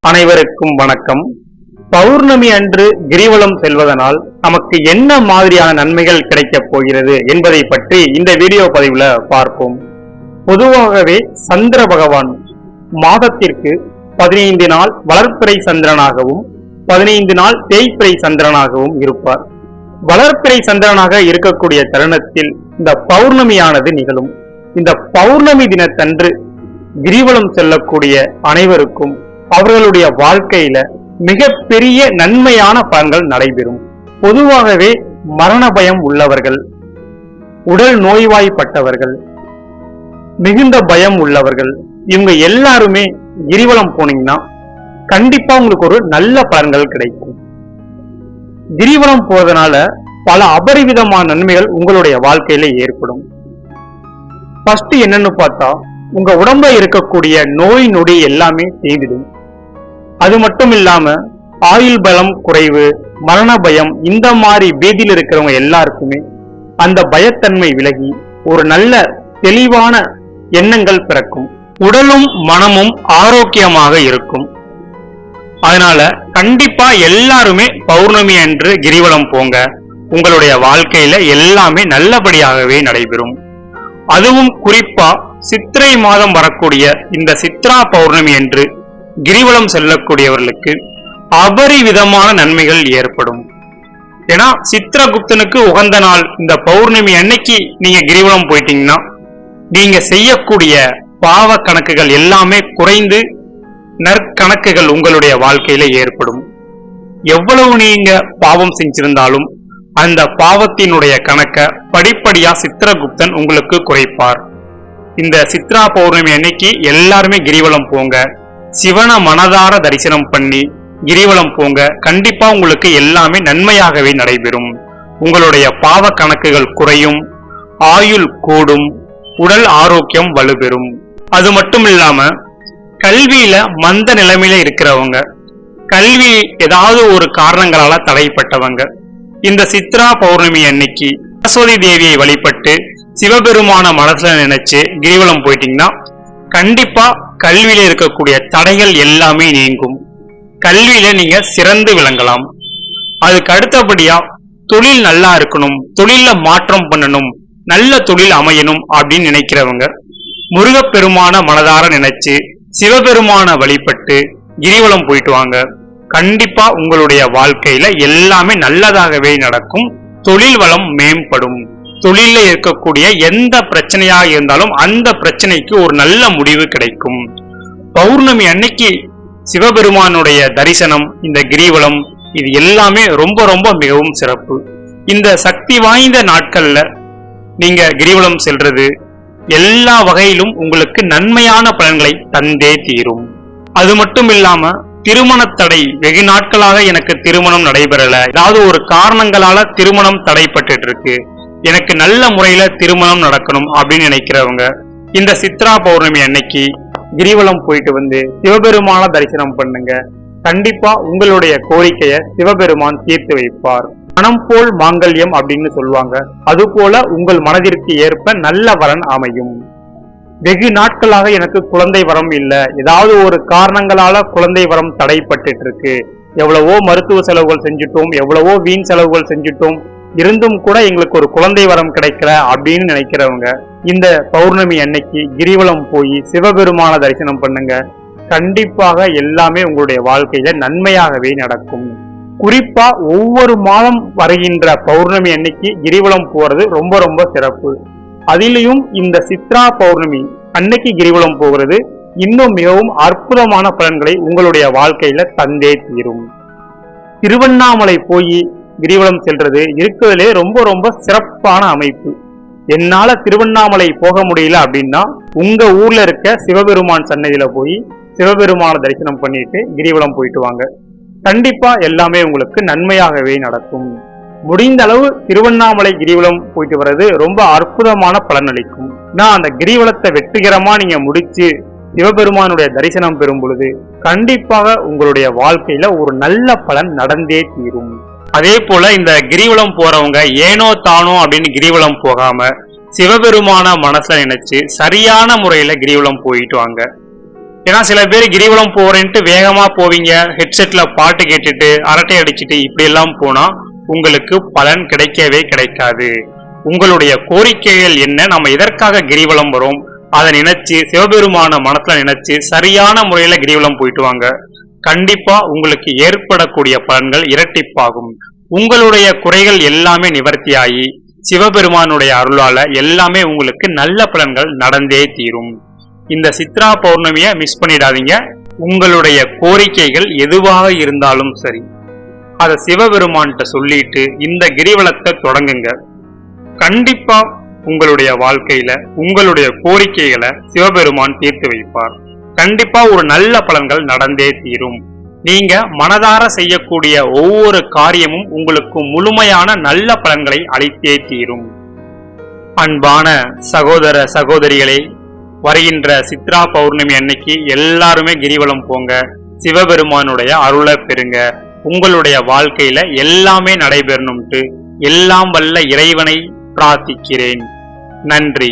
அனைவருக்கும் வணக்கம். பௌர்ணமி அன்று கிரிவலம் செல்வதனால் நமக்கு என்ன மாதிரியான நன்மைகள் கிடைக்கப் போகிறது என்பதை பற்றி இந்த வீடியோ பதிவுல பார்ப்போம். பொதுவாகவே சந்திர பகவான் மாதத்திற்கு 15 நாள் வளர்ப்பிறை சந்திரனாகவும் 15 நாள் தேய்பிறை சந்திரனாகவும் இருப்பார். வளர்ப்பிறை சந்திரனாக இருக்கக்கூடிய தருணத்தில் இந்த பௌர்ணமியானது நிகழும். இந்த பௌர்ணமி தினத்தன்று கிரிவலம் செல்லக்கூடிய அனைவருக்கும் அவர்களுடைய வாழ்க்கையில மிகப்பெரிய நன்மையான பலன்கள் நடைபெறும். பொதுவாகவே மரண பயம் உள்ளவர்கள், உடல் நோய்வாய்ப்பட்டவர்கள், மிகுந்த பயம் உள்ளவர்கள், இவங்க எல்லாருமே கிரிவலம் போனீங்கன்னா கண்டிப்பா உங்களுக்கு ஒரு நல்ல பலன்கள் கிடைக்கும். கிரிவலம் போவதனால பல அபரிவிதமான நன்மைகள் உங்களுடைய வாழ்க்கையில ஏற்படும். ஃபர்ஸ்ட் என்னன்னு பார்த்தா, உங்க உடம்புல இருக்கக்கூடிய நோய் நொடி எல்லாமே தீர்ந்துடும். அது மட்டும் இல்லாம ஆயுள் பலம் குறைவு, மரண பயம், இந்த மாதிரி பீதியில் இருக்கிறவங்க எல்லாருக்குமே அந்த பயத்தன்மை விலகி ஒரு நல்ல தெளிவான எண்ணங்கள் பிறக்கும். உடலும் மனமும் ஆரோக்கியமாக இருக்கும். அதனால கண்டிப்பா எல்லாருமே பௌர்ணமி அன்று கிரிவலம் போங்க. உங்களுடைய வாழ்க்கையில எல்லாமே நல்லபடியாகவே நடைபெறும். அதுவும் குறிப்பா சித்திரை மாதம் வரக்கூடிய இந்த சித்ரா பௌர்ணமி அன்று கிரிவலம் செல்லக்கூடியவர்களுக்கு அபரிவிதமான நன்மைகள் ஏற்படும். ஏன்னா சித்திரகுப்தனுக்கு உகந்த நாள் இந்த பௌர்ணமி அன்னைக்கு நீங்க கிரிவலம் போயிட்டீங்கன்னா நீங்க செய்யக்கூடிய பாவ கணக்குகள் எல்லாமே குறைந்து நற்கணக்குகள் உங்களுடைய வாழ்க்கையில ஏற்படும். எவ்வளவு நீங்க பாவம் செஞ்சிருந்தாலும் அந்த பாவத்தினுடைய கணக்கை படிப்படியா சித்திரகுப்தன் உங்களுக்கு குறைப்பார். இந்த சித்ரா பௌர்ணமி அன்னைக்கு எல்லாருமே கிரிவலம் போங்க. சிவனை மனதார தரிசனம் பண்ணி கிரிவலம் போங்க. கண்டிப்பா உங்களுக்கு எல்லாமே நன்மையாகவே நடைபெறும். உங்களுடைய பாவ கணக்குகள் குறையும், ஆயுள் கூடும், உடல் ஆரோக்கியம் வலுப்பெறும். அது மட்டும் இல்லாம கல்வியில மந்த நிலைமையில இருக்கிறவங்க, கல்வி ஏதாவது ஒரு காரணங்களால தடைப்பட்டவங்க, இந்த சித்ரா பௌர்ணமி அன்னைக்கு சரஸ்வதி தேவியை வழிபட்டு சிவபெருமான மனசுல நினைச்சு கிரிவலம் போயிட்டீங்கன்னா கண்டிப்பா கல்வியில இருக்கக்கூடிய தடைகள் எல்லாமே நீங்கும். கல்வியில நீங்க சிறந்து விளங்கலாம். அதுக்கு அடுத்தபடியா தொழில் நல்லா இருக்கணும், தொழில மாற்றம் பண்ணணும், நல்ல தொழில் அமையணும் அப்படின்னு நினைக்கிறவங்க முருகப்பெருமான மனதார நினைச்சு சிவபெருமான வழிபட்டு கிரிவலம் போயிட்டு வாங்க. கண்டிப்பா உங்களுடைய வாழ்க்கையில எல்லாமே நல்லதாகவே நடக்கும். தொழில் வளம் மேம்படும். தொழில இருக்கக்கூடிய எந்த பிரச்சனையாக இருந்தாலும் அந்த பிரச்சனைக்கு ஒரு நல்ல முடிவு கிடைக்கும். பௌர்ணமி அன்னைக்கு சிவபெருமானுடைய தரிசனம், இந்த கிரிவலம், இது எல்லாமே ரொம்ப ரொம்ப மிகவும் சிறப்பு. இந்த சக்தி வாய்ந்த நாட்கள்ல நீங்க கிரிவலம் செல்றது எல்லா வகையிலும் உங்களுக்கு நன்மையான பலன்களை தந்தே தீரும். அது மட்டும் இல்லாம திருமண தடை, வெகு நாட்களாக எனக்கு திருமணம் நடைபெறல, ஏதாவது ஒரு காரணங்களால திருமணம் தடைப்பட்டு இருக்கு, எனக்கு நல்ல முறையில திருமணம் நடக்கணும் அப்படின்னு நினைக்கிறவங்க இந்த சித்ரா பௌர்ணமி அன்னைக்கு கிரிவலம் போயிட்டு வந்து சிவபெருமான தரிசனம் பண்ணுங்க. கண்டிப்பா உங்களுடைய கோரிக்கையை சிவபெருமான் தீர்த்து வைப்பார். மனம் போல் மாங்கல்யம் அப்படின்னு சொல்லுவாங்க. அது போல உங்கள் மனதிற்கு ஏற்ப நல்ல வரன் அமையும். வெகு நாட்களாக எனக்கு குழந்தை வரம் இல்லை, ஏதாவது ஒரு காரணங்களால குழந்தை வரம் தடைப்பட்டு இருக்கு, எவ்வளவோ மருத்துவ செலவுகள் செஞ்சுட்டோம், எவ்வளவோ வீண் செலவுகள் செஞ்சுட்டோம், இருந்தும் கூட எங்களுக்கு ஒரு குழந்தை வரம் கிடைக்கல அப்படின்னு நினைக்கிறவங்க இந்த பௌர்ணமி அன்னைக்கு கிரிவலம் போய் சிவபெருமான தரிசனம் பண்ணுங்க. கண்டிப்பாக எல்லாமே உங்களுடைய வாழ்க்கையில நன்மையாகவே நடக்கும். குறிப்பா ஒவ்வொரு மாதம் வருகின்ற பௌர்ணமி அன்னைக்கு கிரிவலம் போறது ரொம்ப ரொம்ப சிறப்பு. அதிலையும் இந்த சித்ரா பௌர்ணமி அன்னைக்கு கிரிவலம் போகிறது இன்னும் மிகவும் அற்புதமான பலன்களை உங்களுடைய வாழ்க்கையில தந்தே தீரும். திருவண்ணாமலை போய் கிரிவலம் செல்றது இருக்கிறதுலே ரொம்ப ரொம்ப சிறப்பான அமைப்பு. என்னால திருவண்ணாமலை போக முடியல அப்படின்னா உங்க ஊர்ல இருக்க சிவபெருமான் சன்னதியில போய் சிவபெருமான தரிசனம் பண்ணிட்டு கிரிவலம் போயிட்டு வாங்க. கண்டிப்பா எல்லாமே உங்களுக்கு நன்மையாகவே நடக்கும். முடிந்த அளவு திருவண்ணாமலை கிரிவலம் போயிட்டு வர்றது ரொம்ப அற்புதமான பலனளிக்கும். நான் அந்த கிரிவலத்தை வெற்றிகரமா நீங்க முடிச்சு சிவபெருமானுடைய தரிசனம் பெறும் பொழுது கண்டிப்பாக உங்களுடைய வாழ்க்கையில ஒரு நல்ல பலன் நடந்தே தீரும். அதே போல இந்த கிரிவலம் போறவங்க ஏனோ தானோ அப்படின்னு கிரிவலம் போகாம சிவபெருமான மனசுல நினைச்சு சரியான முறையில கிரிவலம் போயிட்டு வாங்க. ஏன்னா சில பேர் கிரிவலம் போறேன்ட்டு வேகமா போவீங்க, ஹெட்செட்ல பாட்டு கேட்டுட்டு அரட்டை அடிச்சுட்டு இப்படி எல்லாம் போனா உங்களுக்கு பலன் கிடைக்கவே கிடைக்காது. உங்களுடைய கோரிக்கைகள் என்ன, நம்ம எதற்காக கிரிவலம் வரோம், அதை நினைச்சு சிவபெருமான மனசுல நினைச்சு சரியான முறையில கிரிவலம் போயிட்டு வாங்க. கண்டிப்பா உங்களுக்கு ஏற்படக்கூடிய பலன்கள் இரட்டிப்பாகும். உங்களுடைய குறைகள் எல்லாமே நிவர்த்தியாகி சிவபெருமானுடைய அருளால எல்லாமே உங்களுக்கு நல்ல பலன்கள் நடந்தே தீரும். இந்த சித்ரா பௌர்ணமியை மிஸ் பண்ணிடாதீங்க. உங்களுடைய கோரிக்கைகள் எதுவாக இருந்தாலும் சரி, அதை சிவபெருமான்கிட்ட சொல்லிட்டு இந்த கிரிவலத்தை தொடங்குங்க. கண்டிப்பா உங்களுடைய வாழ்க்கையில உங்களுடைய கோரிக்கைகளை சிவபெருமான் தீர்த்து வைப்பார். கண்டிப்பா ஒரு நல்ல பலன்கள் நடந்தே தீரும். நீங்க மனதார செய்யக்கூடிய ஒவ்வொரு காரியமும் உங்களுக்கு முழுமையான நல்ல பலன்களை அளித்தே தீரும். அன்பான சகோதர சகோதரிகளே, வருகின்ற சித்ரா பௌர்ணமி அன்னைக்கு எல்லாருமே கிரிவலம் போங்க, சிவபெருமானுடைய அருளை பெறுங்க. உங்களுடைய வாழ்க்கையில எல்லாமே நடைபெறணும்ட்டு எல்லாம் வல்ல இறைவனை பிரார்த்திக்கிறேன். நன்றி.